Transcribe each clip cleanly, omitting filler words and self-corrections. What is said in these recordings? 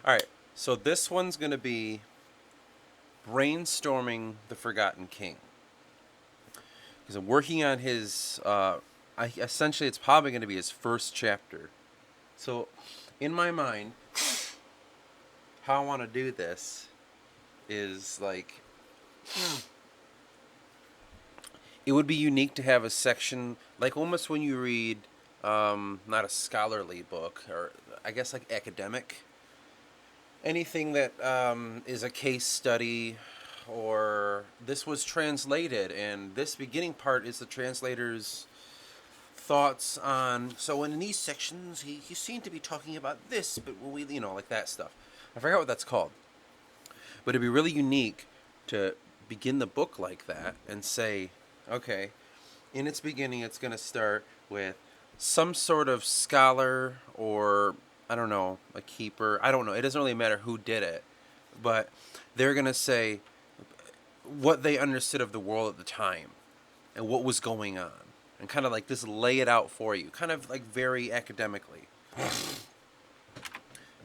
All right. So this one's going to be brainstorming the Forgotten King. Because I'm working on his. Essentially, it's probably going to be his first chapter. So, in my mind, how I want to do this is like it would be unique to have a section like almost when you read not a scholarly book or I guess like academic anything that is a case study or this was translated and this beginning part is the translator's thoughts on so in these sections he seemed to be talking about this but we like that stuff. I forgot what that's called, but it'd be really unique to begin the book like that and say, okay, in its beginning, it's going to start with some sort of scholar or, I don't know, a keeper. I don't know. It doesn't really matter who did it. But they're going to say what they understood of the world at the time and what was going on. And kind of like just lay it out for you, kind of like very academically.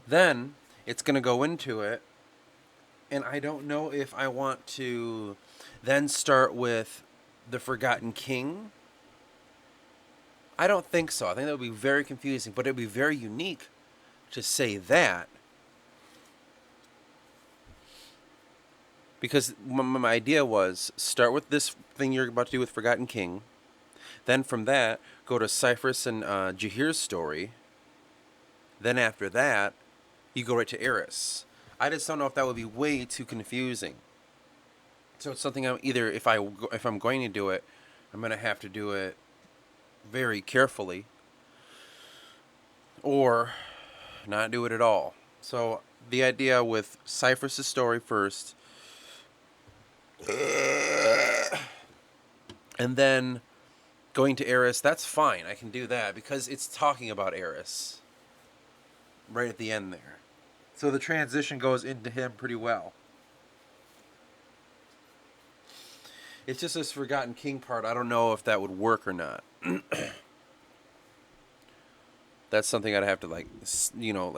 Then it's going to go into it and I don't know if I want to then start with the Forgotten King. I don't think so. I think that would be very confusing, but it would be very unique to say that because my idea was start with this thing you're about to do with Forgotten King, then from that go to Cyprus and Jahir's story, then after that you go right to Eris. I just don't know if that would be way too confusing. So it's something I'm either if I'm going to do it, I'm gonna have to do it very carefully, or not do it at all. So the idea with Cyprus' story first, and then going to Eris, that's fine. I can do that because it's talking about Eris right at the end there. So the transition goes into him pretty well. It's just this Forgotten King part. I don't know if that would work or not. That's something I'd have to like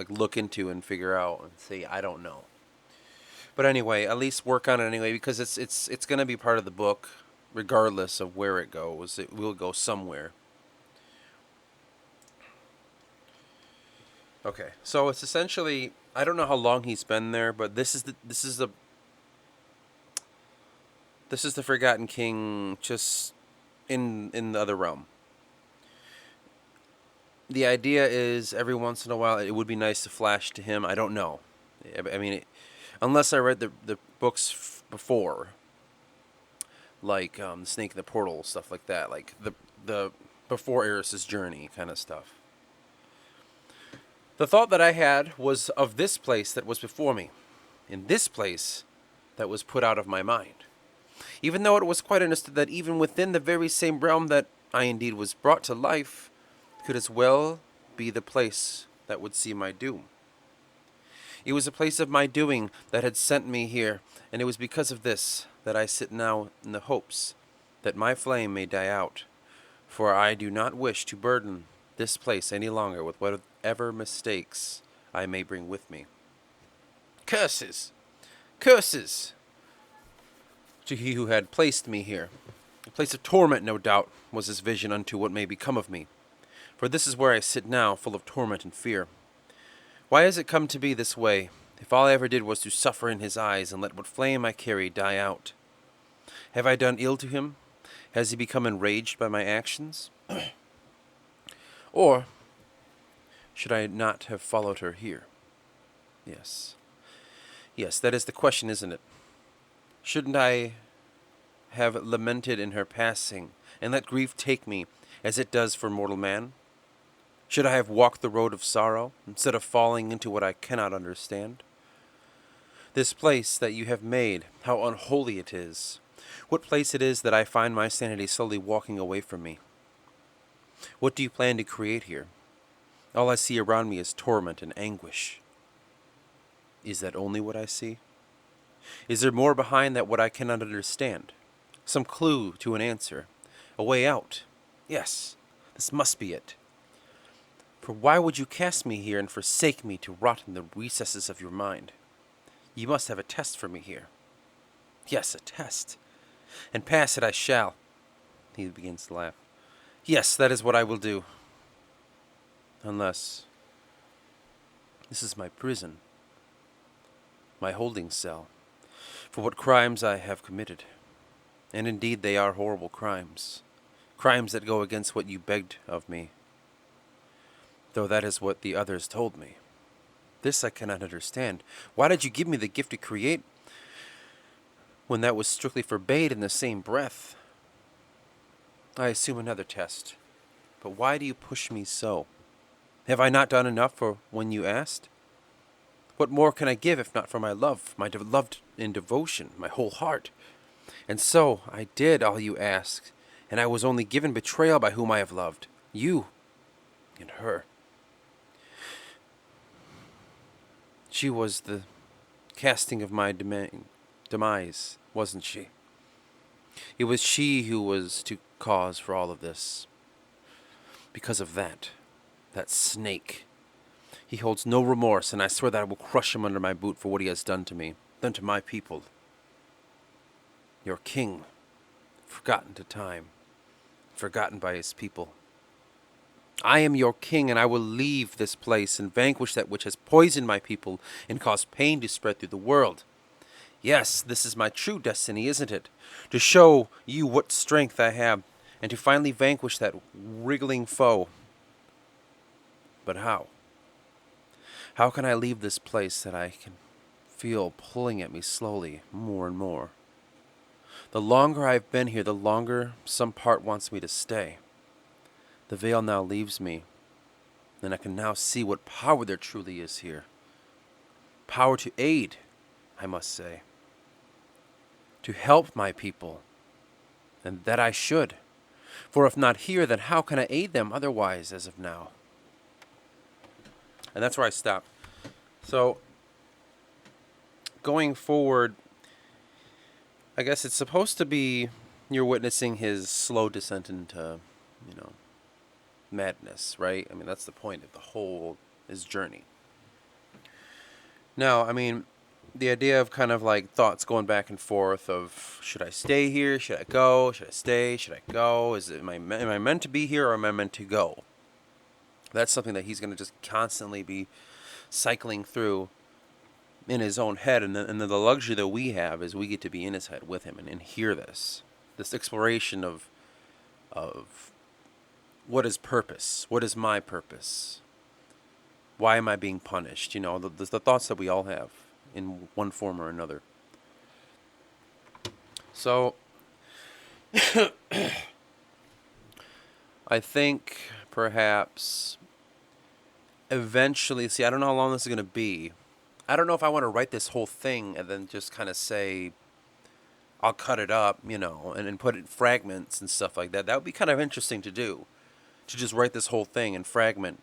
look into and figure out and see. I don't know. But anyway, at least work on it anyway because it's going to be part of the book regardless of where it goes. It will go somewhere. Okay. So it's essentially I don't know how long he's been there, but this is the Forgotten King just in the other realm. The idea is every once in a while it would be nice to flash to him. I don't know. I mean, unless I read the books before, like Snake in the Portal, stuff like that, like the before Eris's journey kind of stuff. The thought that I had was of this place that was before me, in this place that was put out of my mind. Even though it was quite understood that even within the very same realm that I indeed was brought to life, could as well be the place that would see my doom. It was a place of my doing that had sent me here, and it was because of this that I sit now in the hopes that my flame may die out, for I do not wish to burden this place any longer with whatever mistakes I may bring with me. Curses! Curses! To he who had placed me here. A place of torment, no doubt, was his vision unto what may become of me. For this is where I sit now, full of torment and fear. Why has it come to be this way, if all I ever did was to suffer in his eyes and let what flame I carry die out? Have I done ill to him? Has he become enraged by my actions? Or should I not have followed her here? Yes. Yes, that is the question, isn't it? Shouldn't I have lamented in her passing, and let grief take me, as it does for mortal man? Should I have walked the road of sorrow, instead of falling into what I cannot understand? This place that you have made, how unholy it is. What place it is that I find my sanity slowly walking away from me. What do you plan to create here? All I see around me is torment and anguish. Is that only what I see? Is there more behind that what I cannot understand? Some clue to an answer? A way out? Yes, this must be it. For why would you cast me here and forsake me to rot in the recesses of your mind? You must have a test for me here. Yes, a test. And pass it I shall. He begins to laugh. Yes, that is what I will do. Unless this is my prison, my holding cell, for what crimes I have committed. And indeed they are horrible crimes. Crimes that go against what you begged of me. Though that is what the others told me. This I cannot understand. Why did you give me the gift to create when that was strictly forbade in the same breath? I assume another test. But why do you push me so? Have I not done enough for when you asked? What more can I give if not for my love, my loved in devotion, my whole heart? And so I did all you asked, and I was only given betrayal by whom I have loved, you and her. She was the casting of my demise, wasn't she? It was she who was to cause for all of this. Because of that snake. He holds no remorse, and I swear that I will crush him under my boot for what he has done to me, done to my people. Your king, forgotten to time, forgotten by his people. I am your king, and I will leave this place and vanquish that which has poisoned my people and caused pain to spread through the world. Yes, this is my true destiny, isn't it? To show you what strength I have, and to finally vanquish that wriggling foe. But how? How can I leave this place that I can feel pulling at me slowly, more and more? The longer I've been here, the longer some part wants me to stay. The veil now leaves me, and I can now see what power there truly is here. Power to aid, I must say. To help my people, and that I should. For if not here, then how can I aid them otherwise as of now? And that's where I stopped. So, going forward, I guess it's supposed to be you're witnessing his slow descent into, madness, right? I mean, that's the point of his journey. Now, I mean, the idea of kind of like thoughts going back and forth of should I stay here? Should I go? Should I stay? Should I go? Am I meant to be here or am I meant to go? That's something that he's going to just constantly be cycling through in his own head, and the luxury that we have is we get to be in his head with him and hear this exploration of what is purpose, what is my purpose, why am I being punished? The thoughts that we all have in one form or another. So I think perhaps eventually, I don't know how long this is going to be. I don't know if I want to write this whole thing and then just kind of say, I'll cut it up, and put it in fragments and stuff like that. That would be kind of interesting to do. To just write this whole thing and fragment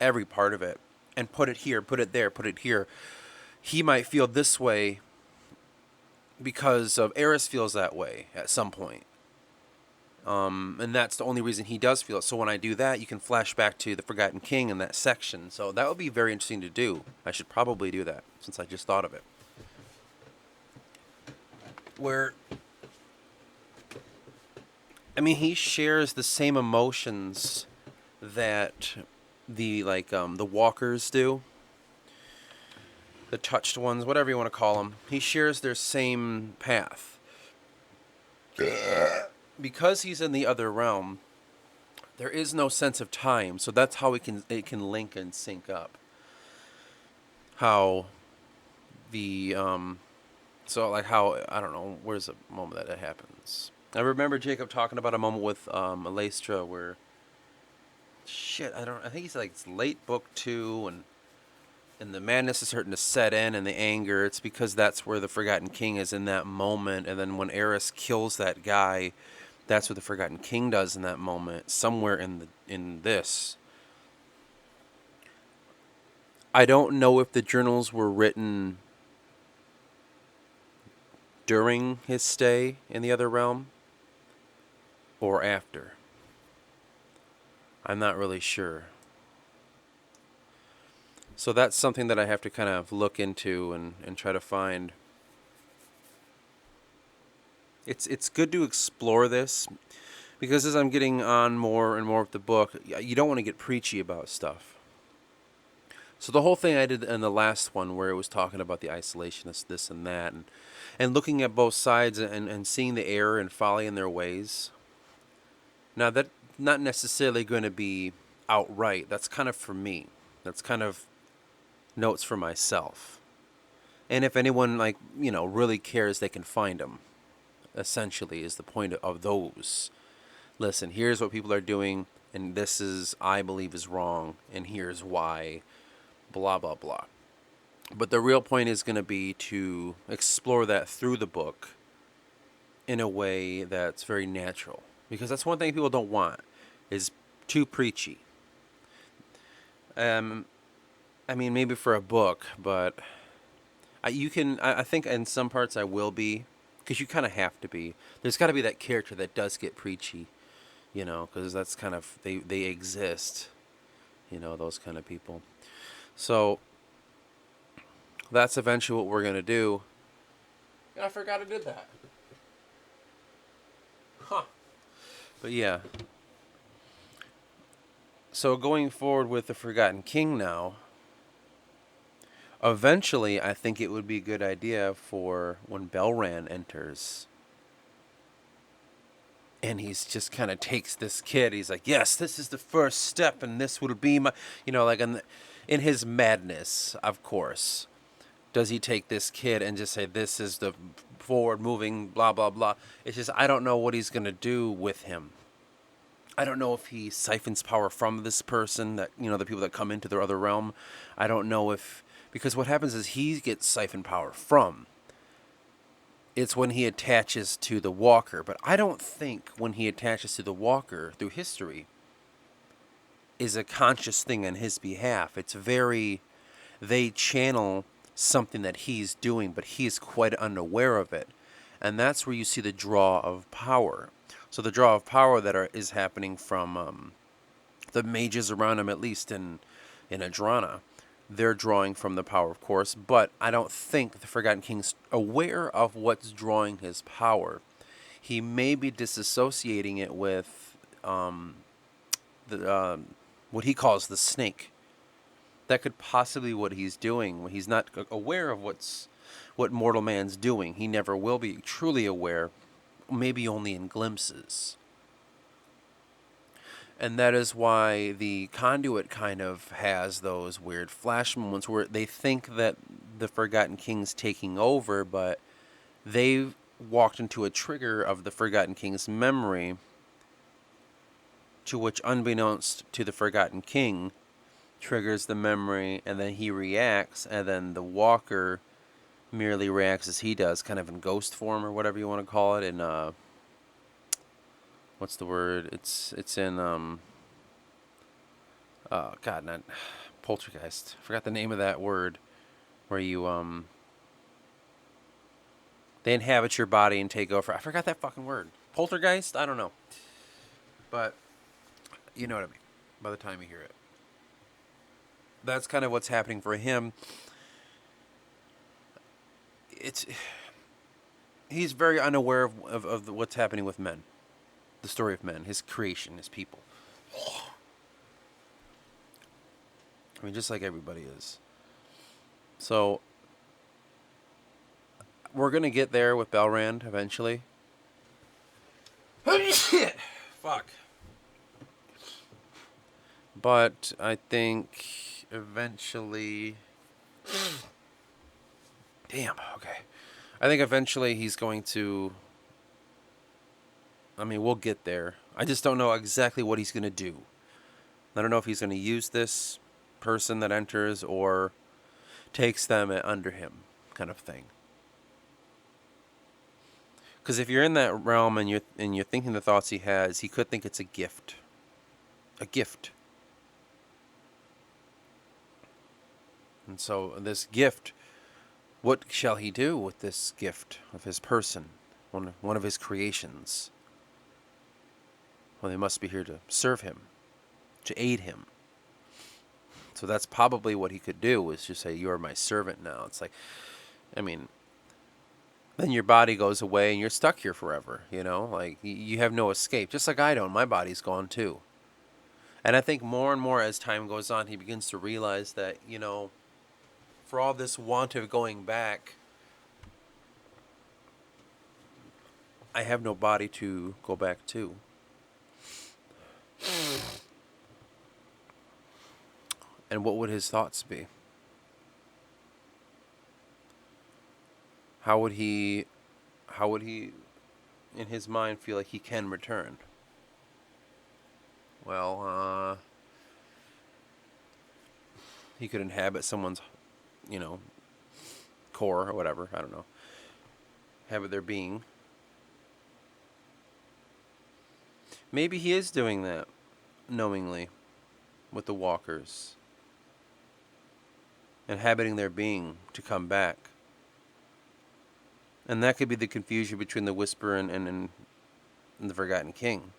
every part of it and put it here, put it there, put it here. He might feel this way because of Eris feels that way at some point. And that's the only reason he does feel it. So when I do that, you can flash back to the Forgotten King in that section. So that would be very interesting to do. I should probably do that since I just thought of it. Where, I mean, he shares the same emotions that the walkers do. The touched ones, whatever you want to call them. He shares their same path. Because he's in the other realm, there is no sense of time, so that's how it can link and sync up. How the how I don't know, where's the moment that it happens? I remember Jacob talking about a moment with Alestra where I think he's like it's late book 2 and the madness is starting to set in and the anger. It's because that's where the Forgotten King is in that moment, and then when Eris kills that guy, that's what the Forgotten King does in that moment, somewhere in this. I don't know if the journals were written during his stay in the other realm or after. I'm not really sure. So that's something that I have to kind of look into and try to find. It's good to explore this because as I'm getting on more and more with the book, you don't want to get preachy about stuff. So the whole thing I did in the last one where it was talking about the isolationists, this and that, and looking at both sides and seeing the error and folly in their ways. Now that's not necessarily going to be outright. That's kind of for me. That's kind of notes for myself. And if anyone really cares, they can find them. Essentially, is the point of those. Listen, here's what people are doing, and this is I believe is wrong, and here's why. Blah blah blah. But the real point is going to be to explore that through the book in a way that's very natural. Because that's one thing people don't want, is too preachy. I mean, maybe for a book, but I think in some parts I will be, because you kind of have to be. There's got to be that character that does get preachy, because that's kind of, they exist, those kind of people. So that's eventually what we're going to do. And I forgot I did that. Huh. But yeah. So going forward with the Forgotten King now, eventually I think it would be a good idea for when Belran enters and he's just kind of takes this kid. He's like, yes, this is the first step and this will be my, in his madness, of course. Does he take this kid and just say, this is the forward moving, blah, blah, blah. It's just, I don't know what he's going to do with him. I don't know if he siphons power from this person, that, the people that come into their other realm. I don't know if, because what happens is he gets siphoned power from. It's when he attaches to the walker. But I don't think when he attaches to the walker through history is a conscious thing on his behalf. It's very, they channel something that he's doing, but he's quite unaware of it. And that's where you see the draw of power. So the draw of power that is happening from the mages around him, at least in Adrana, they're drawing from the power, of course. But I don't think the Forgotten King's aware of what's drawing his power. He may be disassociating it with what he calls the snake. That could possibly be what he's doing when he's not aware of what mortal man's doing. He never will be truly aware, maybe only in glimpses. And that is why the conduit kind of has those weird flash moments where they think that the Forgotten King's taking over, but they've walked into a trigger of the Forgotten King's memory, to which, unbeknownst to the Forgotten King, triggers the memory, and then he reacts, and then the walker merely reacts as he does, kind of in ghost form or whatever you want to call it. In what's the word? It's in God, not poltergeist. I forgot the name of that word, where you they inhabit your body and take over. I forgot that fucking word. Poltergeist? I don't know, but you know what I mean by the time you hear it. That's kind of what's happening for him. He's very unaware of what's happening with men. The story of men, his creation, his people. I mean, just like everybody is. So, we're going to get there with Belrand eventually. Shit! Fuck. But I think eventually... Damn, okay. I think eventually he's going to... I mean, we'll get there. I just don't know exactly what he's going to do. I don't know if he's going to use this person that enters or takes them under him, kind of thing. Because if you're in that realm and you're thinking the thoughts he has, he could think it's a gift. A gift. And so this gift, what shall he do with this gift of his person, one of his creations? Well, they must be here to serve him, to aid him. So that's probably what he could do, is just say, "You're my servant now." It's like, I mean, then your body goes away and you're stuck here forever, you know? Like, you have no escape. Just like I don't. My body's gone too. And I think more and more as time goes on, he begins to realize that, for all this want of going back, I have no body to go back to. And what would his thoughts be? How would he, in his mind, feel like he can return? Well, he could inhabit someone's, you know, core or whatever. I don't know. Habit their being. Maybe he is doing that knowingly with the walkers, inhabiting their being to come back. And that could be the confusion between the Whisper and the Forgotten King,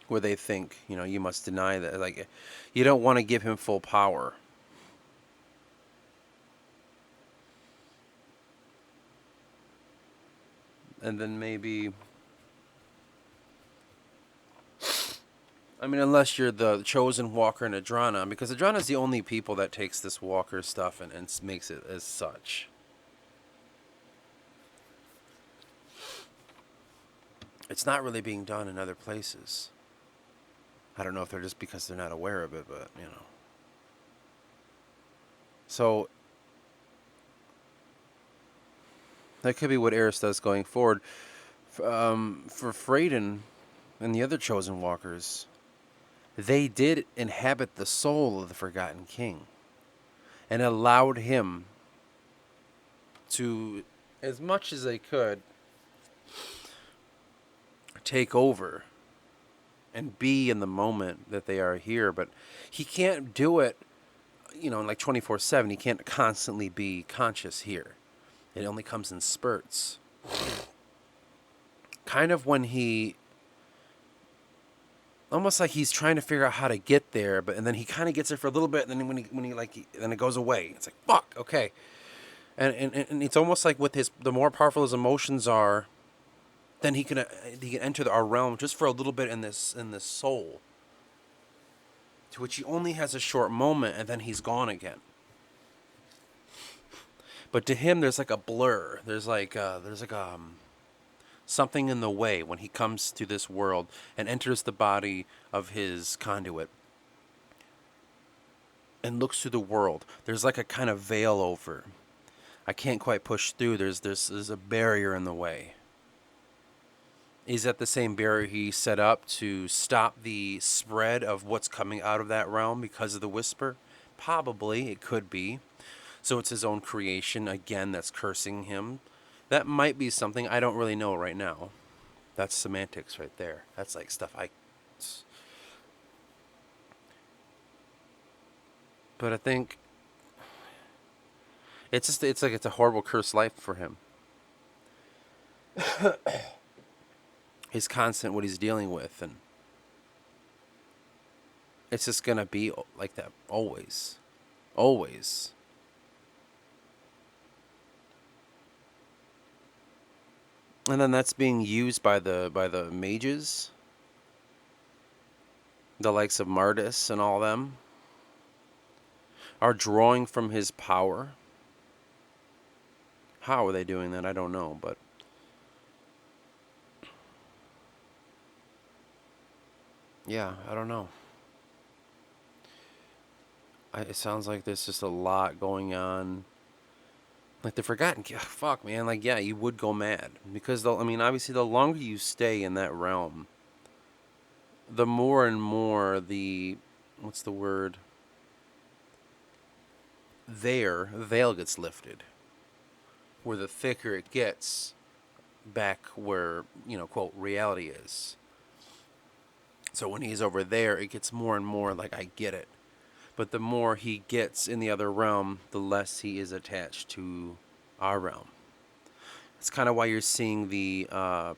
where they think, you must deny that. Like, you don't want to give him full power. And then maybe, unless you're the chosen walker in Adrana, because Adrana's the only people that takes this walker stuff and makes it as such. It's not really being done in other places. I don't know if they're just because they're not aware of it, but, So, that could be what Eris does going forward. For Freydin and the other chosen walkers, they did inhabit the soul of the Forgotten King and allowed him to, as much as they could, take over and be in the moment that they are here. But he can't do it, like 24/7. He can't constantly be conscious here. It only comes in spurts. Kind of when he, almost like he's trying to figure out how to get there, and then he kind of gets there for a little bit, and then then it goes away. It's like, fuck, okay. And it's almost like with the more powerful his emotions are, then he can enter our realm just for a little bit in this soul, to which he only has a short moment, and then he's gone again. But to him, there's like a blur. There's like something in the way when he comes to this world and enters the body of his conduit and looks through the world. There's like a kind of veil over. I can't quite push through. There's a barrier in the way. Is that the same barrier he set up to stop the spread of what's coming out of that realm because of the Whisper? Probably. It could be. So it's his own creation, again, that's cursing him. That might be something. I don't really know right now. That's semantics right there. That's like stuff But I think it's a horrible cursed life for him. His constant, what he's dealing with, and it's just gonna be like that always. Always. And then that's being used by the mages, the likes of Mardis and all them, are drawing from his power. How are they doing that? I don't know, but yeah, I don't know. It sounds like there's just a lot going on. Like the Forgotten, fuck, man. Like, yeah, you would go mad because obviously, the longer you stay in that realm, the more and more what's the word? Their veil gets lifted. Where the thicker it gets, back where quote reality is. So when he's over there, it gets more and more like, I get it. But the more he gets in the other realm, the less he is attached to our realm. It's kind of why you're seeing the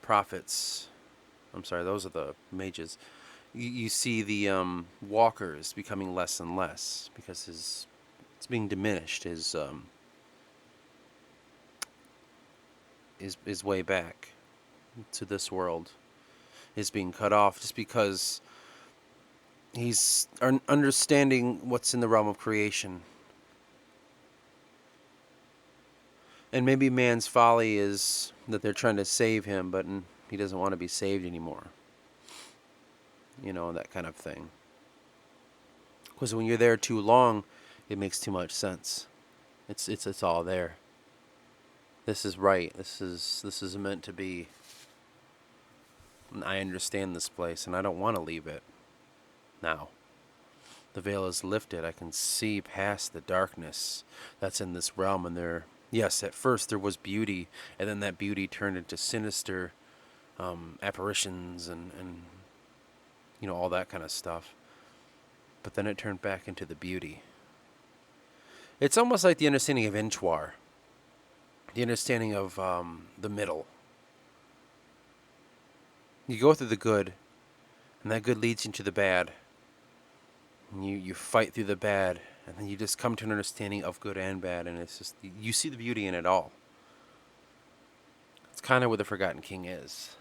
prophets. I'm sorry, those are the mages. you see the walkers becoming less and less because it's being diminished. His way back to this world is being cut off just because he's understanding what's in the realm of creation. And maybe man's folly is that they're trying to save him, but he doesn't want to be saved anymore. You know, that kind of thing. Because when you're there too long, it makes too much sense. It's all there. This is right. This is meant to be. I understand this place, and I don't want to leave it. Now, the veil is lifted. I can see past the darkness that's in this realm, and yes, at first there was beauty, and then that beauty turned into sinister apparitions and all that kind of stuff. But then it turned back into the beauty. It's almost like the understanding of Inchwar, the understanding of the middle. You go through the good, and that good leads into the bad. And you fight through the bad, and then you just come to an understanding of good and bad, and it's just, you see the beauty in it all. It's kind of where the Forgotten King is.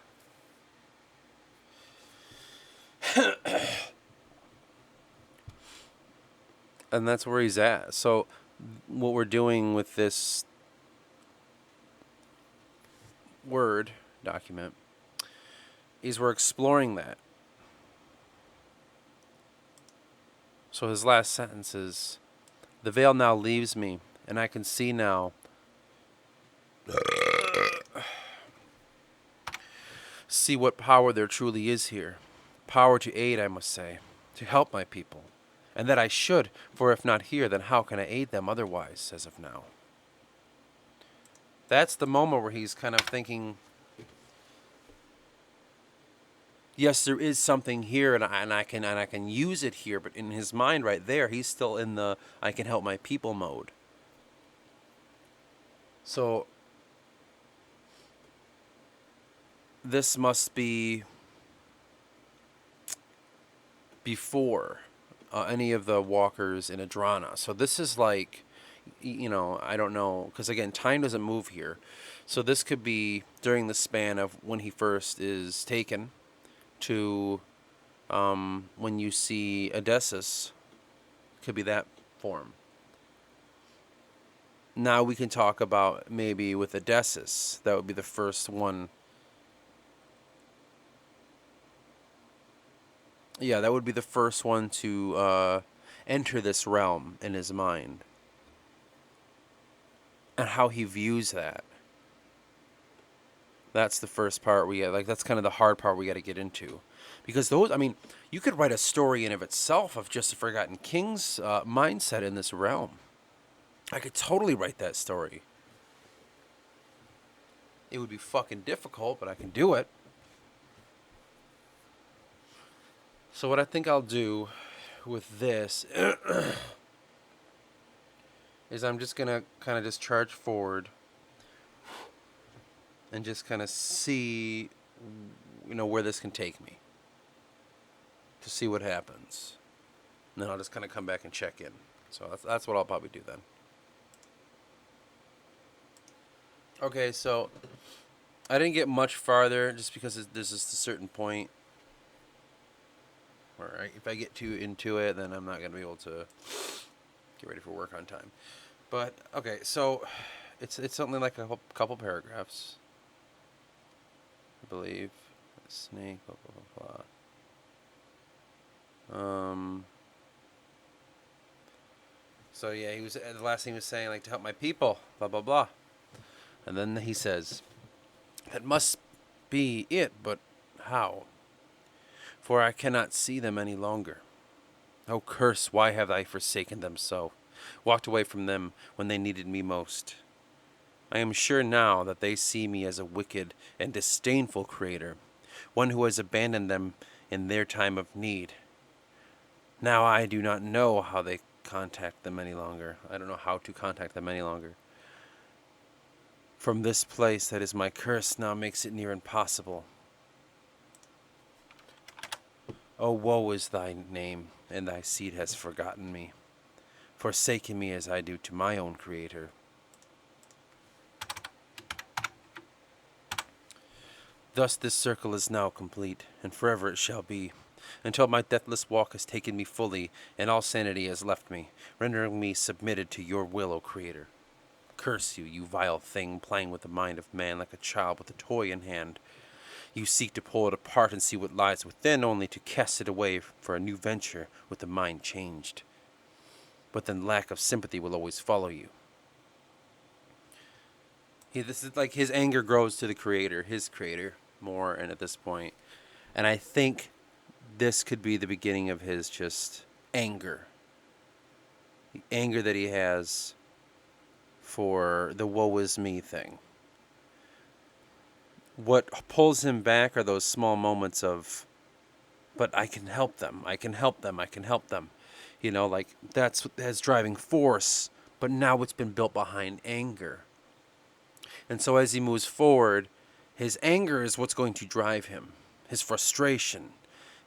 And that's where he's at. So what we're doing with this Word document is we're exploring that. So his last sentence is, the veil now leaves me, and I can see now see what power there truly is here. Power to aid, I must say, to help my people. And that I should, for if not here, then how can I aid them otherwise, as of now? That's the moment where he's kind of thinking, yes, there is something here, and I can use it here, but in his mind right there, he's still in the I can help my people mode. So this must be before any of the walkers in Adrana. So this is like, I don't know, because again, time doesn't move here. So this could be during the span of when he first is taken to when you see Odysseus, could be that form. Now we can talk about maybe with Odysseus, that would be the first one. Yeah, that would be the first one to enter this realm in his mind. And how he views that. That's the first part that's kind of the hard part we got to get into. Because you could write a story in of itself of just the Forgotten King's mindset in this realm. I could totally write that story. It would be fucking difficult, but I can do it. So what I think I'll do with this is I'm just going to kind of just charge forward and just kind of see, where this can take me. To see what happens. And then I'll just kind of come back and check in. So that's what I'll probably do then. Okay, so I didn't get much farther just because there's just a certain point where if I get too into it, then I'm not going to be able to get ready for work on time. But, okay, so it's something like a couple paragraphs, I believe. Snake, blah, blah, blah, blah. So yeah, he was the last thing he was saying, like, to help my people, blah, blah, blah. And then he says, that must be it, but how? For I cannot see them any longer. Oh, curse, why have I forsaken them so? Walked away from them when they needed me most. I am sure now that they see me as a wicked and disdainful creator, one who has abandoned them in their time of need. Now I do not know how they contact them any longer. I don't know how to contact them any longer. From this place that is my curse now makes it near impossible. O woe is thy name, and thy seed has forgotten me, forsaken me as I do to my own Creator. Thus this circle is now complete, and forever it shall be, until my deathless walk has taken me fully, and all sanity has left me, rendering me submitted to your will, O Creator. Curse you, you vile thing, playing with the mind of man like a child with a toy in hand. You seek to pull it apart and see what lies within, only to cast it away for a new venture with the mind changed. But then lack of sympathy will always follow you. This is like his anger grows to the Creator, his Creator, more, and at this point. And I think this could be the beginning of his just anger. The anger that he has for the woe is me thing. What pulls him back are those small moments of, but I can help them, I can help them, I can help them. You know, like that's his driving force, but now it's been built behind anger. And so as he moves forward, his anger is what's going to drive him. His frustration,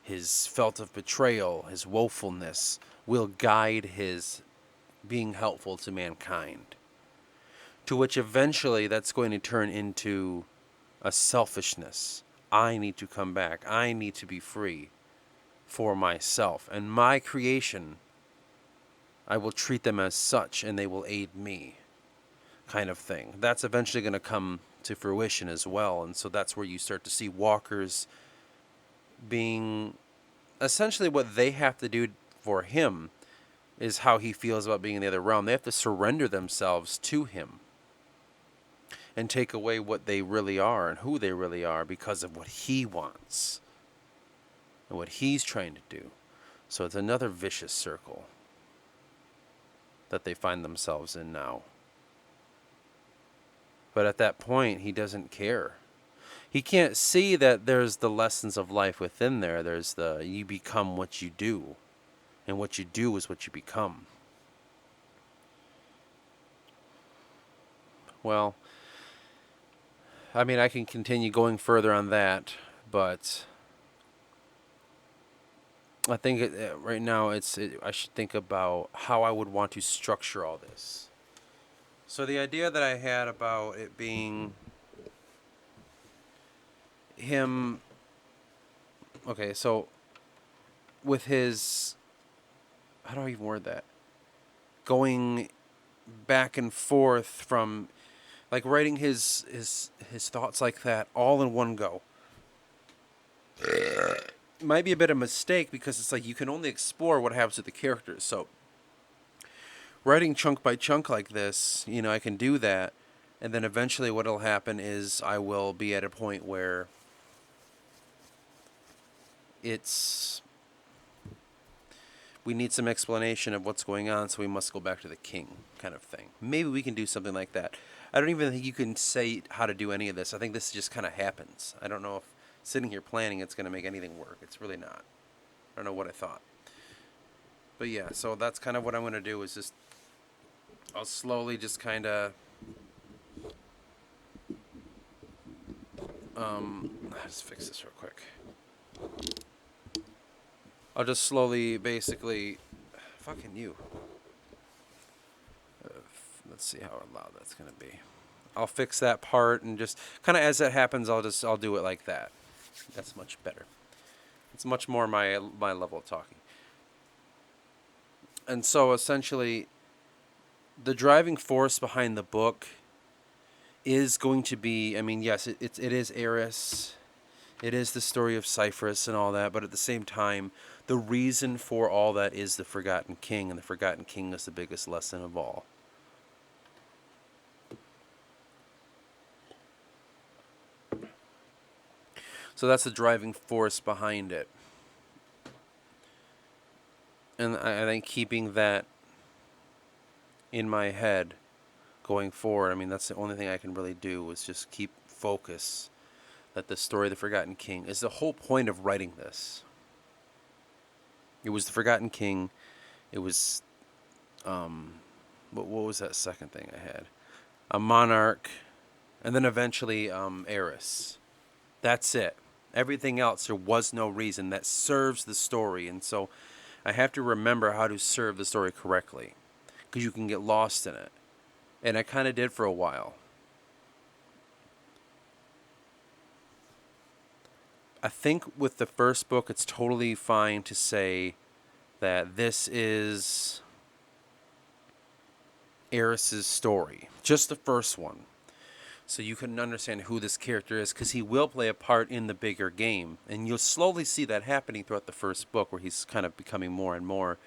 his felt of betrayal, his woefulness will guide his being helpful to mankind. To which eventually that's going to turn into a selfishness. I need to come back. I need to be free for myself. And my creation, I will treat them as such and they will aid me, kind of thing. That's eventually going to come to fruition as well. And so that's where you start to see walkers being essentially what they have to do for him is how he feels about being in the other realm. They have to surrender themselves to him and take away what they really are and who they really are because of what he wants and what he's trying to do. So it's another vicious circle that they find themselves in now. But at that point, he doesn't care. He can't see that there's the lessons of life within there. There's the you become what you do, and what you do is what you become. Well, I mean, I can continue going further on that, but I think right now I should think about how I would want to structure all this. So the idea that I had about it being him, okay, so with his, how do I even word that? Going back and forth from, like writing his thoughts like that all in one go. Might be a bit of a mistake because it's like you can only explore what happens to the characters. So writing chunk by chunk like this, you know, I can do that. And then eventually what'll happen is I will be at a point where we need some explanation of what's going on, so we must go back to the king kind of thing. Maybe we can do something like that. I don't even think you can say how to do any of this. I think this just kind of happens. I don't know if sitting here planning it's going to make anything work. It's really not. I don't know what I thought. But yeah, so that's kind of what I'm going to do is just, I'll slowly just kind of, let's fix this real quick. I'll just slowly, basically, fucking you. Let's see how loud that's gonna be. I'll fix that part and just kind of as that happens, I'll do it like that. That's much better. It's much more my level of talking. And so essentially, the driving force behind the book is going to be, I mean, yes, it is Eris. It is the story of Cyprus and all that, but at the same time, the reason for all that is the Forgotten King, and the Forgotten King is the biggest lesson of all. So that's the driving force behind it. And I think keeping that in my head going forward, I mean, that's the only thing I can really do is just keep focus that the story of the Forgotten King is the whole point of writing this. It was the Forgotten King. It was, what was that second thing I had? A monarch, and then eventually Eris. That's it. Everything else, there was no reason that serves the story. And so I have to remember how to serve the story correctly, because you can get lost in it. And I kind of did for a while. I think with the first book, it's totally fine to say that this is Eris's story. Just the first one. So you can understand who this character is, because he will play a part in the bigger game. And you'll slowly see that happening throughout the first book, where he's kind of becoming more and more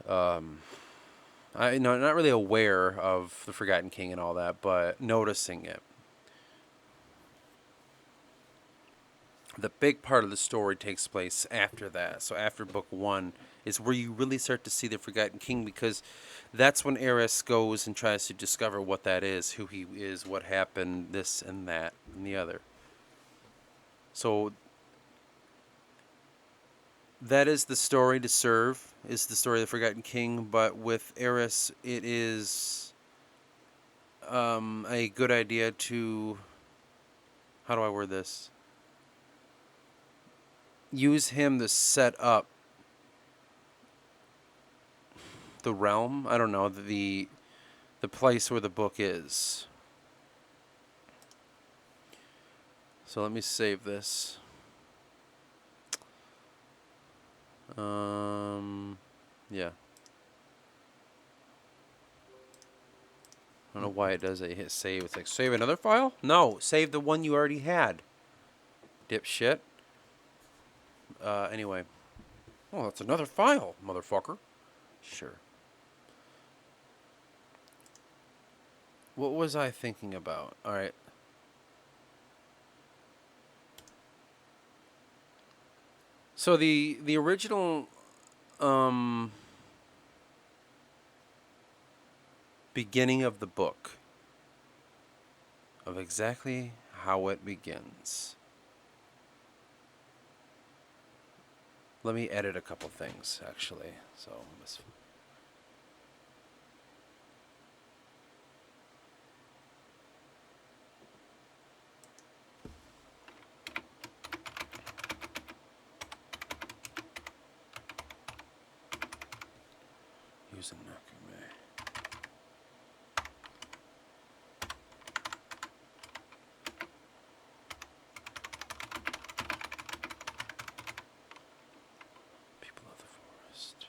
not really aware of the Forgotten King and all that, but noticing it. The big part of the story takes place after that. So after book 1 is where you really start to see the Forgotten King, because that's when Eris goes and tries to discover what that is, who he is, what happened, this and that and the other. So that is the story to serve, is the story of the Forgotten King. But with Eris, it is a good idea to, how do I word this? Use him to set up the realm. I don't know, the place where the book is. So let me save this. Yeah. I don't know why it does that. You hit save. It's like, save another file? No, save the one you already had. Dipshit. Anyway. Oh, that's another file, motherfucker. Sure. What was I thinking about? Alright. So the original beginning of the book, of exactly how it begins. Let me edit a couple things, actually. So let's... using Nakume. People of the forest.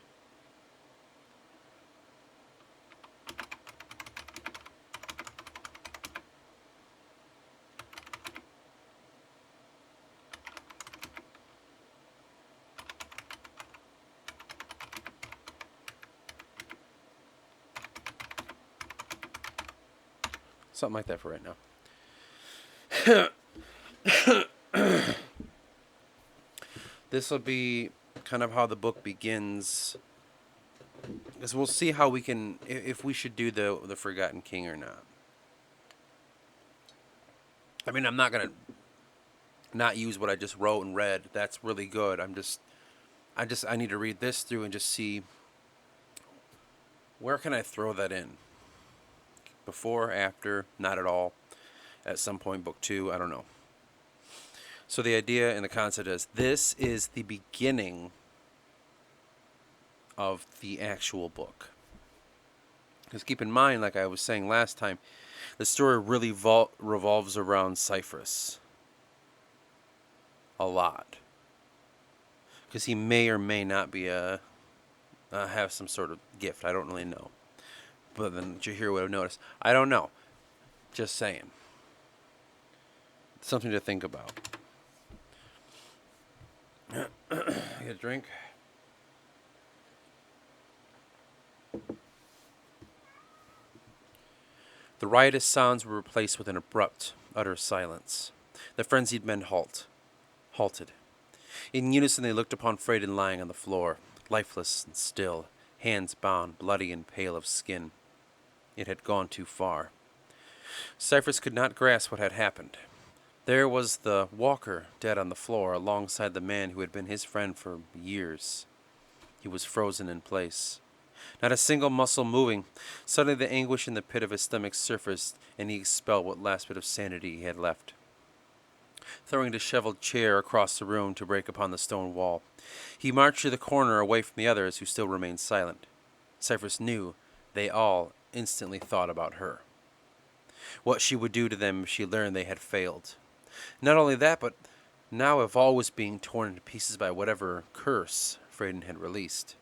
Something like that for right now. This will be kind of how the book begins, because we'll see how we can, if we should do the Forgotten King or not. I mean, I'm not gonna not use what I just wrote and read. That's really good. I need to read this through and just see where can I throw that in. Before, after, not at all. At some point, book 2, I don't know. So the idea and the concept is, this is the beginning of the actual book. Because keep in mind, like I was saying last time, the story really revolves around Cyprus. A lot. Because he may or may not be have some sort of gift. I don't really know. But then Jahir would have noticed. I don't know. Just saying. Something to think about. Get a drink. The riotous sounds were replaced with an abrupt, utter silence. The frenzied men halted. In unison they looked upon Freydin lying on the floor, lifeless and still, hands bound, bloody and pale of skin. It had gone too far. Cyprus could not grasp what had happened. There was the walker dead on the floor alongside the man who had been his friend for years. He was frozen in place. Not a single muscle moving. Suddenly the anguish in the pit of his stomach surfaced, and he expelled what last bit of sanity he had left. throwing a disheveled chair across the room to break upon the stone wall. He marched to the corner away from the others, who still remained silent. Cypress knew they all instantly thought about her. What she would do to them if she learned they had failed. Not only that, but now if all was being torn into pieces by whatever curse Freyden had released.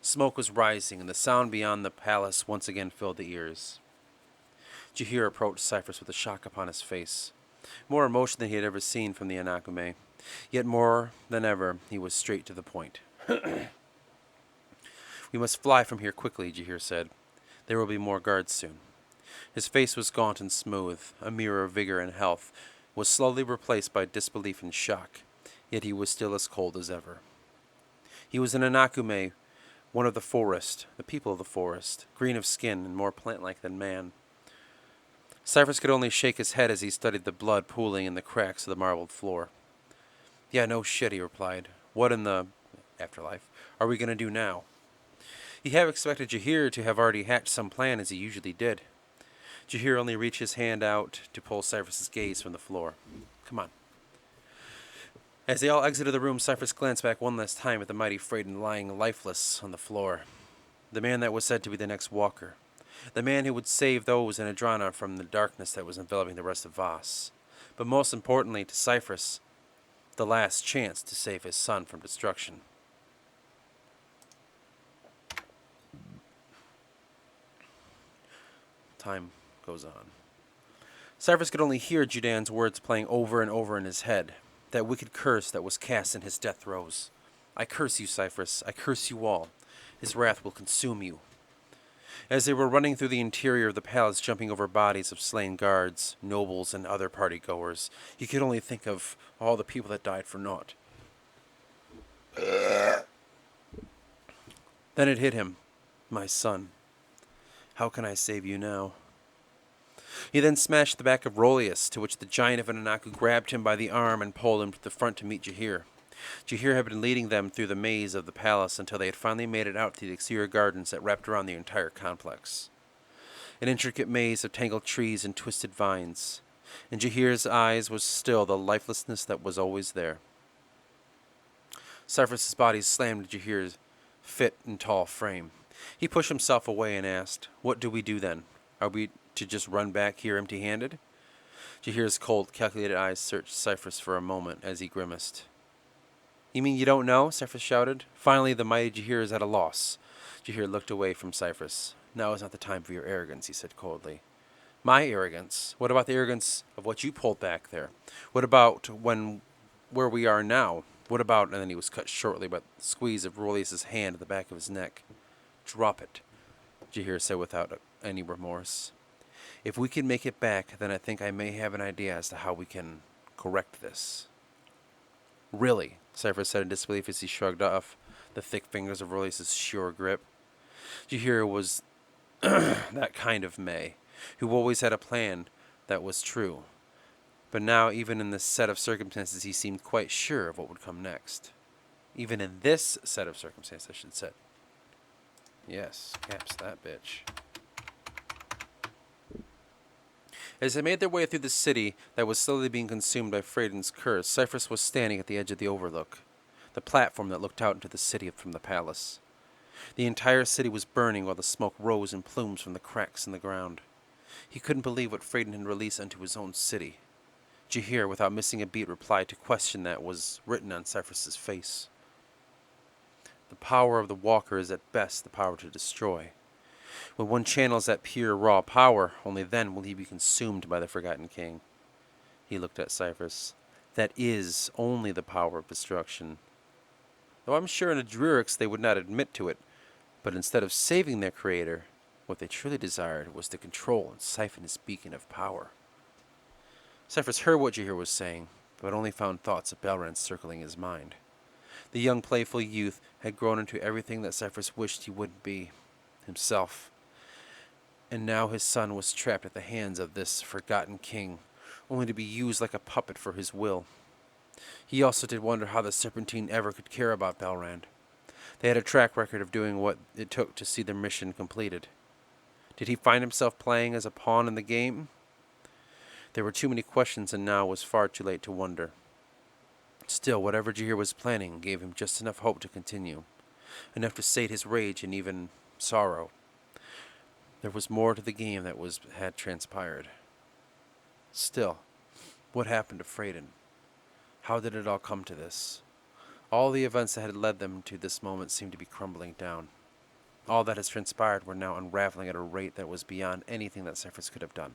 Smoke was rising, and the sound beyond the palace once again filled the ears. Jahir approached Cypress with a shock upon his face. More emotion than he had ever seen from the Anakume. Yet more than ever, he was straight to the point. We must fly from here quickly, Jahir said. There will be more guards soon. His face was gaunt and smooth, a mirror of vigor and health, was slowly replaced by disbelief and shock, yet he was still as cold as ever. He was an Anakume, one of the forest, the people of the forest, green of skin and more plant-like than man. Cypress could only shake his head as he studied the blood pooling in the cracks of the marbled floor. Yeah, no shit, he replied. What in the afterlife are we going to do now? He half expected Jahir to have already hatched some plan, as he usually did. Jahir only reached his hand out to pull Cypress's gaze from the floor. Come on. As they all exited the room, Cypress glanced back one last time at the mighty Freyden lying lifeless on the floor. The man that was said to be the next Walker. The man who would save those in Adrana from the darkness that was enveloping the rest of Voss. But most importantly to Cypress, the last chance to save his son from destruction. Time goes on. Cypress could only hear Judan's words playing over and over in his head, that wicked curse that was cast in his death throes. I curse you, Cypress. I curse you all. His wrath will consume you. As they were running through the interior of the palace, jumping over bodies of slain guards, nobles, and other party-goers, he could only think of all the people that died for naught. Then it hit him. My son. How can I save you now? He then smashed the back of Rolius, to which the giant of Ananaku grabbed him by the arm and pulled him to the front to meet Jahir. Jahir had been leading them through the maze of the palace until they had finally made it out to the exterior gardens that wrapped around the entire complex. An intricate maze of tangled trees and twisted vines. In Jahir's eyes was still the lifelessness that was always there. Cypress's body slammed into Jahir's fit and tall frame. He pushed himself away and asked, What do we do then? Are we to just run back here empty-handed? Jahir's cold, calculated eyes searched Cypress for a moment as he grimaced. You mean you don't know? Cypress shouted. Finally, the mighty Jahir is at a loss. Jahir looked away from Cypress. Now is not the time for your arrogance, he said coldly. My arrogance? What about the arrogance of what you pulled back there? What about where we are now? What about, and then he was cut shortly by the squeeze of Rolius' hand at the back of his neck. Drop it, Jahir said without any remorse. If we can make it back, then I think I may have an idea as to how we can correct this. Really? Cypress said in disbelief as he shrugged off the thick fingers of Rolius' sure grip. Jahir was that kind of May, who always had a plan that was true. But now, even in this set of circumstances, he seemed quite sure of what would come next. Even in this set of circumstances, I should say. Yes, caps that bitch. As they made their way through the city that was slowly being consumed by Freyden's curse, Cypress was standing at the edge of the overlook, the platform that looked out into the city from the palace. The entire city was burning while the smoke rose in plumes from the cracks in the ground. He couldn't believe what Freyden had released into his own city. Jahir, without missing a beat, replied to a question that was written on Cypress's face. The power of the Walker is at best the power to destroy. When one channels that pure, raw power, only then will he be consumed by the Forgotten King. He looked at Cypress. That is only the power of destruction. Though I'm sure in the Druics they would not admit to it, but instead of saving their creator, what they truly desired was to control and siphon his beacon of power. Cypress heard what Jahir was saying, but only found thoughts of Balran circling his mind. The young, playful youth had grown into everything that Cypress wished he would be, himself. And now his son was trapped at the hands of this forgotten king, only to be used like a puppet for his will. He also did wonder how the Serpentine ever could care about Balrand. They had a track record of doing what it took to see their mission completed. Did he find himself playing as a pawn in the game? There were too many questions, and now was far too late to wonder. Still, whatever Jahir was planning gave him just enough hope to continue, enough to sate his rage and even sorrow. There was more to the game that had transpired. Still, what happened to Freyden? How did it all come to this? All the events that had led them to this moment seemed to be crumbling down. All that has transpired were now unraveling at a rate that was beyond anything that Cyphers could have done.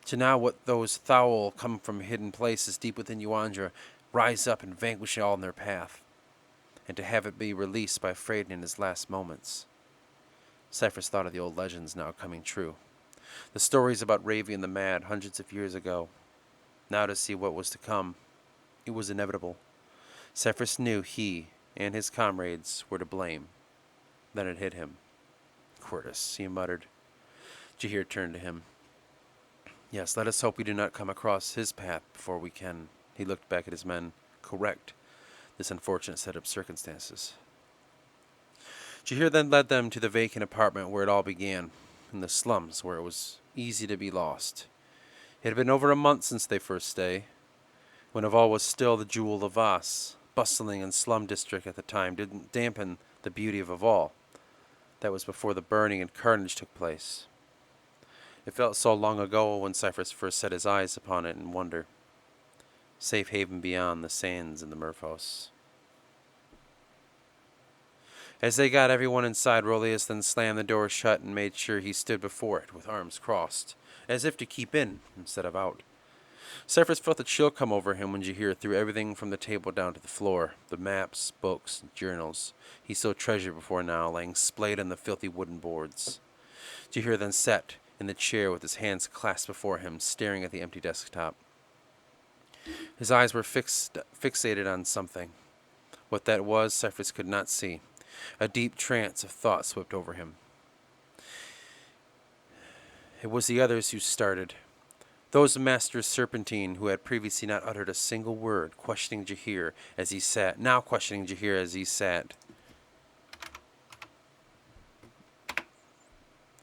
To now what those Thowel come from hidden places deep within Yuandra rise up and vanquish all in their path, and to have it be released by Freyden in his last moments. Cyphers thought of the old legends now coming true. The stories about Ravian the Mad hundreds of years ago. Now to see what was to come, it was inevitable. Cyphers knew he and his comrades were to blame. Then it hit him. Quirtus, he muttered. Jahir turned to him. Yes, let us hope we do not come across his path before we can, he looked back at his men, correct this unfortunate set of circumstances. Jahir then led them to the vacant apartment where it all began, in the slums where it was easy to be lost. It had been over a month since their first stay, when Aval was still the jewel of Vas. Bustling and slum district at the time didn't dampen the beauty of Aval. That was before the burning and carnage took place. It felt so long ago when Cyphers first set his eyes upon it in wonder. Safe haven beyond the sands and the Murphos. As they got everyone inside, Rolius then slammed the door shut and made sure he stood before it with arms crossed, as if to keep in instead of out. Cyphers felt a chill come over him when Jahir threw everything from the table down to the floor, the maps, books, and journals he so treasured before now laying splayed on the filthy wooden boards. Jahir then sat in the chair with his hands clasped before him, staring at the empty desktop. His eyes were fixated on something. What that was, Cyphers could not see. A deep trance of thought swept over him. It was the others who started. Those masters serpentine who had previously not uttered a single word, questioning Jahir as he sat, now questioning Jahir as he sat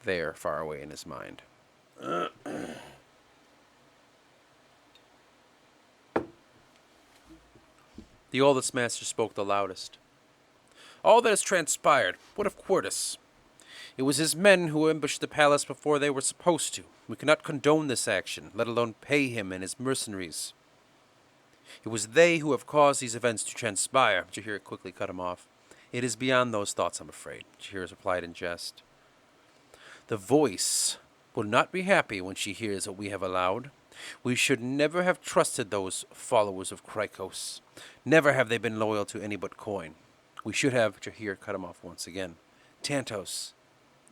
there, far away in his mind. The oldest master spoke the loudest. All that has transpired, what of Quirtus? It was his men who ambushed the palace before they were supposed to. We cannot condone this action, let alone pay him and his mercenaries. It was they who have caused these events to transpire. Jahir quickly cut him off. It is beyond those thoughts, I'm afraid, Jahir replied in jest. The voice will not be happy when she hears what we have allowed. We should never have trusted those followers of Krykos. Never have they been loyal to any but coin. We should have, Jahir cut him off once again. Tantos,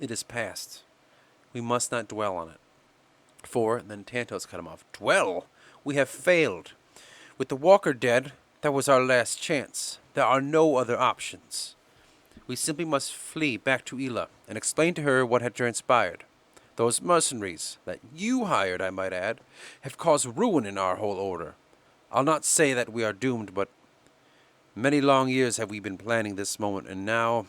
it is past. We must not dwell on it. For, then Tantos cut him off. Dwell? We have failed. With the Walker dead, that was our last chance. There are no other options. We simply must flee back to Ila and explain to her what had transpired. Those mercenaries, that you hired, I might add, have caused ruin in our whole order. I'll not say that we are doomed, but many long years have we been planning this moment, and now...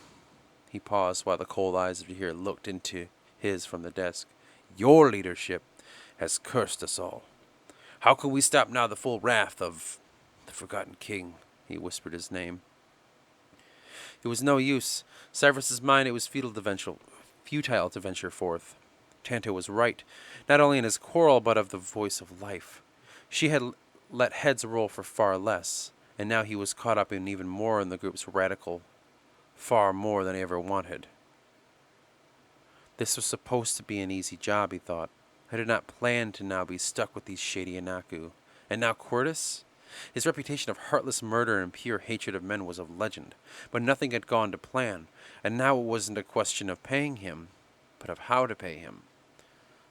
He paused while the cold eyes of Jahir looked into his from the desk. Your leadership has cursed us all. How can we stop now the full wrath of the Forgotten King? He whispered his name. It was no use. Cyprus's mind, it was futile to venture forth. Tanto was right, not only in his quarrel, but of the voice of life. She had let heads roll for far less, and now he was caught up in even more in the group's radical, far more than he ever wanted. This was supposed to be an easy job, he thought. I did not plan to now be stuck with these shady Anaku. And now Quirtus? His reputation of heartless murder and pure hatred of men was of legend, but nothing had gone to plan, and now it wasn't a question of paying him, but of how to pay him.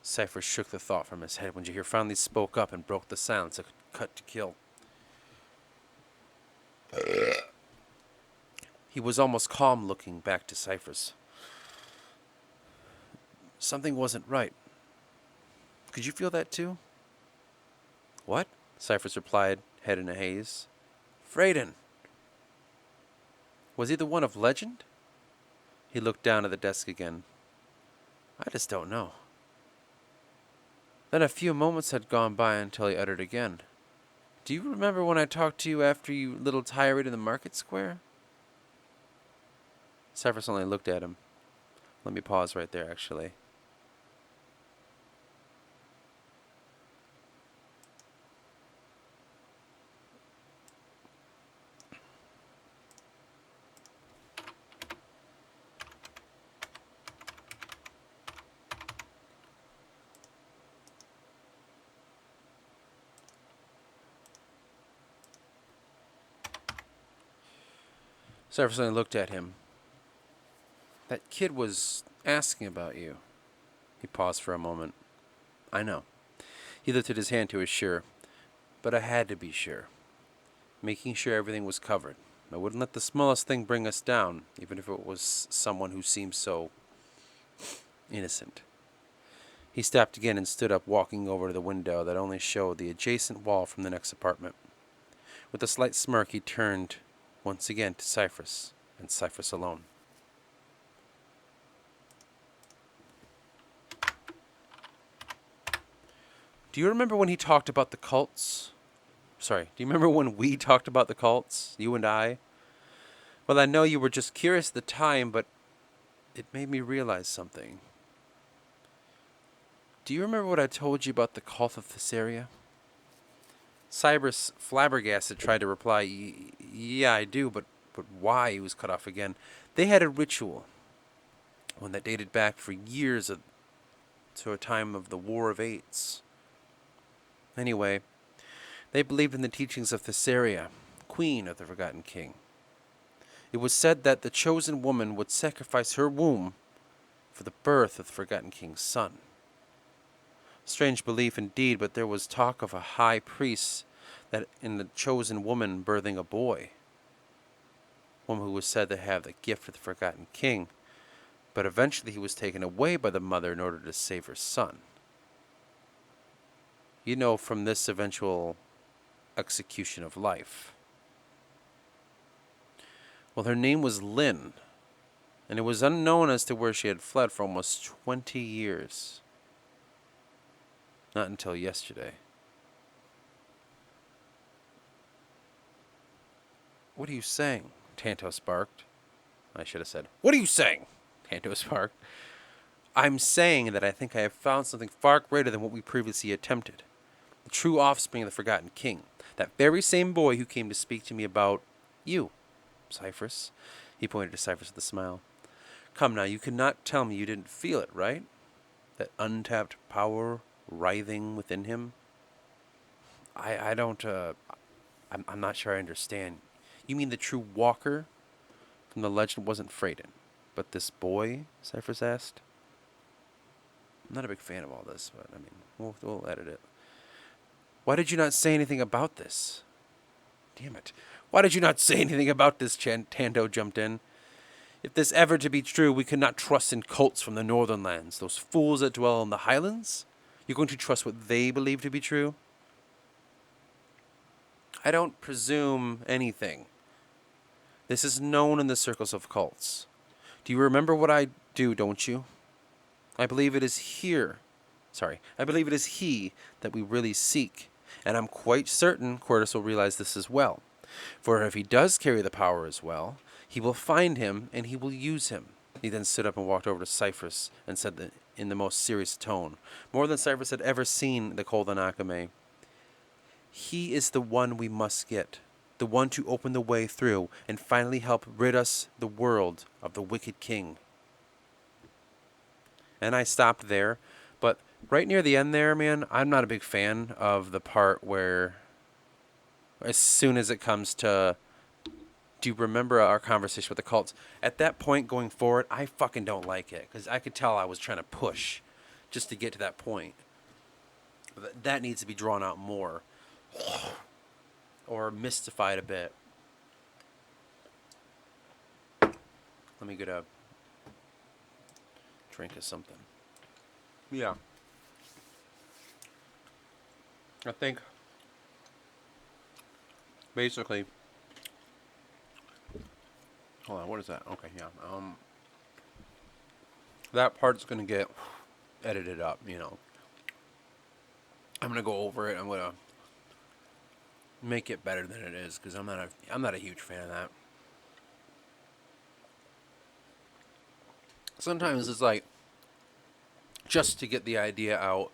Cypher shook the thought from his head when Jahir finally spoke up and broke the silence that could cut to kill. He was almost calm looking back to Cyphers. Something wasn't right. Could you feel that too? What? Cyphers replied, head in a haze. Freyden. Was he the one of legend? He looked down at the desk again. I just don't know. Then a few moments had gone by until he uttered again. Do you remember when I talked to you after you little tirade in the market square? Cypress only looked at him. Let me pause right there, actually. Cypress only looked at him. That kid was asking about you. He paused for a moment. I know. He lifted his hand to assure. But I had to be sure. Making sure everything was covered. I wouldn't let the smallest thing bring us down, even if it was someone who seemed so innocent. He stopped again and stood up, walking over to the window that only showed the adjacent wall from the next apartment. With a slight smirk, he turned once again to Cypress, and Cypress alone. Do you remember when he talked about the cults? Sorry, do you remember when we talked about the cults, you and I? Well, I know you were just curious at the time, but it made me realize something. Do you remember what I told you about the cult of Thessaria? Cypress, flabbergasted, tried to reply, Yeah, I do, but why? He was cut off again. They had a ritual, one that dated back for years to a time of the War of Eights. Anyway, they believed in the teachings of Thessaria, queen of the Forgotten King. It was said that the chosen woman would sacrifice her womb for the birth of the Forgotten King's son. Strange belief indeed, but there was talk of a high priest that in the chosen woman birthing a boy. One who was said to have the gift of the Forgotten King, but eventually he was taken away by the mother in order to save her son. You know, from this eventual execution of life. Well, her name was Lynn, and it was unknown as to where she had fled for almost 20 years. Not until yesterday. What are you saying? Tantos barked. I should have said, What are you saying? Tantos barked. I'm saying that I think I have found something far greater than what we previously attempted. The true offspring of the Forgotten King. That very same boy who came to speak to me about you, Cypress. He pointed to Cypress with a smile. Come now, you cannot tell me you didn't feel it, right? That untapped power writhing within him. I don't, I'm not sure I understand. You mean the true walker from the legend wasn't Freyden, but this boy? Cypress asked. I'm not a big fan of all this, but I mean, we'll edit it. Why did you not say anything about this? Damn it. Why did you not say anything about this? Tando jumped in. If this ever to be true, we cannot trust in cults from the northern lands, those fools that dwell in the highlands. You're going to trust what they believe to be true? I don't presume anything. This is known in the circles of cults. Do you remember what I do, don't you? I believe it is I believe it is he that we really seek, and I'm quite certain Quartus will realize this as well. For if he does carry the power as well, he will find him and he will use him. He then stood up and walked over to Cypress and said that in the most serious tone, more than Cypress had ever seen the Koldan Akame, he is the one we must get, the one to open the way through and finally help rid us, the world, of the wicked king. And I stopped there, but right near the end there, man, I'm not a big fan of the part where, as soon as it comes to, do you remember our conversation with the cults? At that point going forward, I fucking don't like it, because I could tell I was trying to push just to get to that point. That needs to be drawn out more, or mystified a bit. Let me get a drink of something. Yeah. I think basically, hold on, what is that? Okay, yeah. That part's gonna get edited up, you know. I'm gonna go over it. I'm gonna make it better than it is because I'm not a huge fan of that. Sometimes it's like just to get the idea out,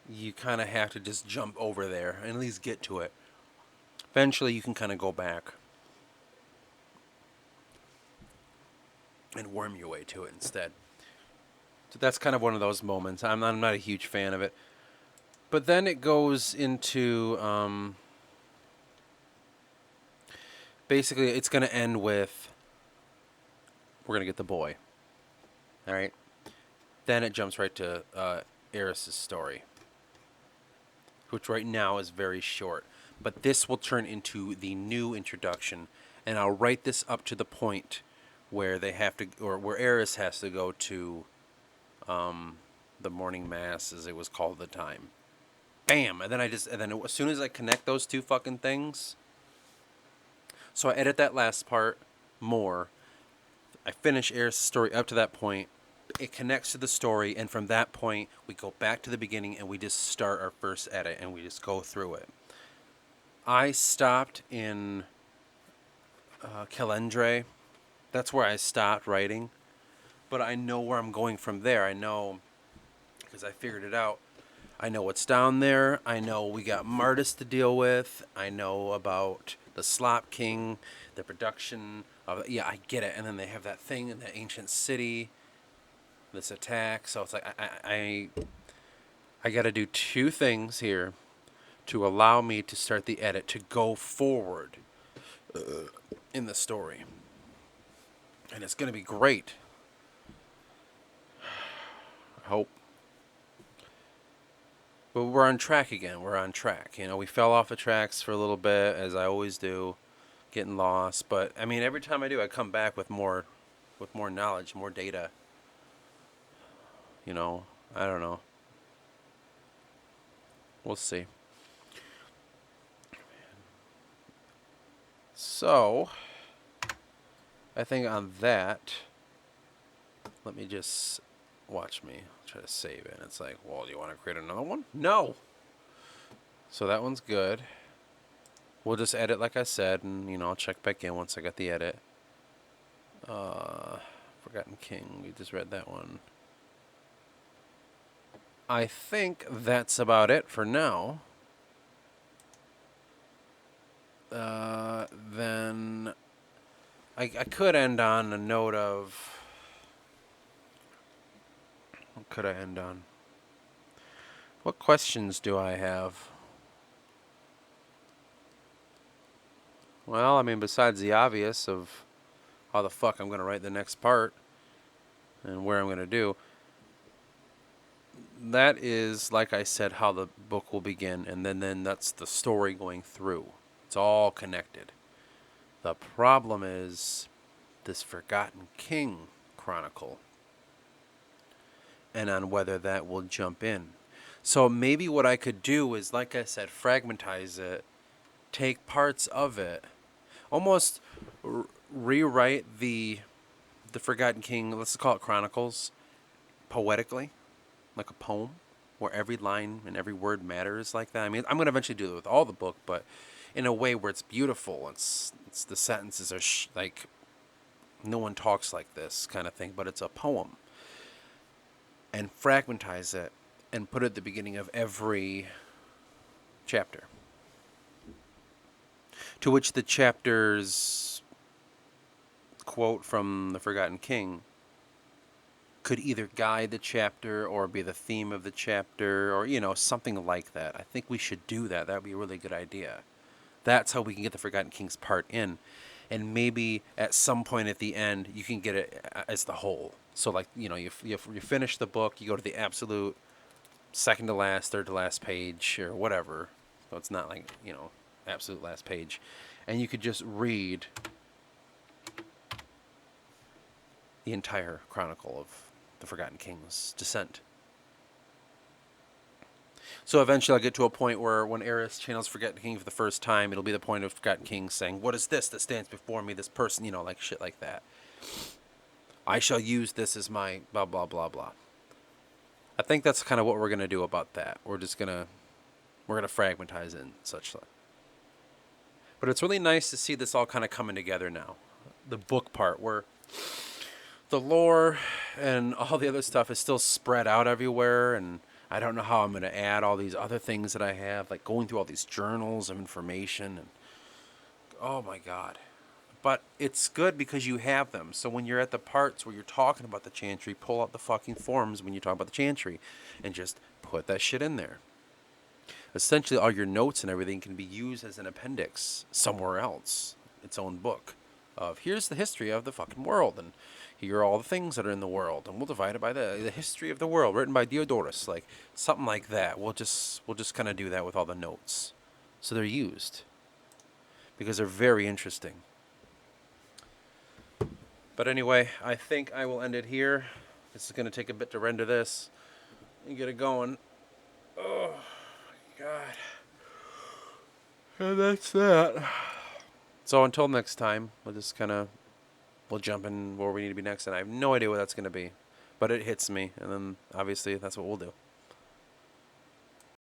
you kind of have to just jump over there and at least get to it. Eventually, you can kind of go back and worm your way to it instead. So that's kind of one of those moments. I'm not a huge fan of it. But then it goes into basically it's going to end with we're going to get the boy. All right. Then it jumps right to Eris's story, which right now is very short. But this will turn into the new introduction, and I'll write this up to the point where they have to, or where Eris has to go to the morning mass, as it was called at the time. Bam! And then as soon as I connect those two fucking things, so I edit that last part more. I finish Eris' story up to that point. It connects to the story, and from that point, we go back to the beginning and we just start our first edit and we just go through it. I stopped in Calendre. That's where I stopped writing. But I know where I'm going from there. I know, because I figured it out. I know what's down there. I know we got Martis to deal with. I know about the Slop King, the production of. Yeah, I get it. And then they have that thing in the ancient city, this attack. So it's like I got to do two things here to allow me to start the edit to go forward in the story, and it's going to be great. I hope. But we're on track again. We're on track. You know, we fell off the tracks for a little bit, as I always do, getting lost. But I mean, every time I do, I come back with more knowledge, more data. You know, I don't know. We'll see. So, I think on that, let me just watch me try to save it. It's like, well, do you want to create another one? No. So that one's good. We'll just edit like I said, and I'll check back in once I got the edit. Forgotten King. We just read that one. I think that's about it for now. Then I could end on a note of. What could I end on? What questions do I have? Well, I mean, besides the obvious of how the fuck I'm going to write the next part and where I'm going to do, that is, like I said, how the book will begin, and then that's the story going through. It's all connected. The problem is this Forgotten King chronicle, and on whether that will jump in. So maybe what I could do is, like I said, fragmentize it, take parts of it, almost rewrite the Forgotten King, let's call it chronicles, poetically, like a poem, where every line and every word matters like that. I mean, I'm going to eventually do it with all the book, but in a way where it's beautiful. It's the sentences are like, no one talks like this kind of thing, but it's a poem. And fragmentize it and put it at the beginning of every chapter. To which the chapter's quote from the Forgotten King could either guide the chapter or be the theme of the chapter, or something like that. I think we should do that. That would be a really good idea. That's how we can get the Forgotten King's part in, and maybe at some point at the end you can get it as the whole. So like you finish the book, you go to the absolute second to last, third to last page, or whatever. So it's not like absolute last page, and you could just read the entire chronicle of the Forgotten King's descent. So eventually I'll get to a point where when Eris channels Forgotten King for the first time, it'll be the point of Forgotten King saying, "What is this that stands before me, this person?" Like shit like that. I shall use this as my blah, blah, blah, blah. I think that's kind of what we're going to do about that. We're just going to We're going to fragmentize it and such. But it's really nice to see this all kind of coming together now. The book part where the lore and all the other stuff is still spread out everywhere, and I don't know how I'm going to add all these other things that I have, like going through all these journals of information, and oh my god. But it's good because you have them. So when you're at the parts where you're talking about the chantry, pull out the fucking forms when you talk about the chantry and just put that shit in there. Essentially, all your notes and everything can be used as an appendix somewhere else, its own book of here's the history of the fucking world, and here are all the things that are in the world, and we'll divide it by the history of the world, written by Diodorus, like something like that. We'll just kind of do that with all the notes, so they're used because they're very interesting. But anyway, I think I will end it here. This is going to take a bit to render this and get it going. Oh God. And that's that. So until next time, we'll jump in where we need to be next, and I have no idea what that's going to be. But it hits me, and then obviously that's what we'll do.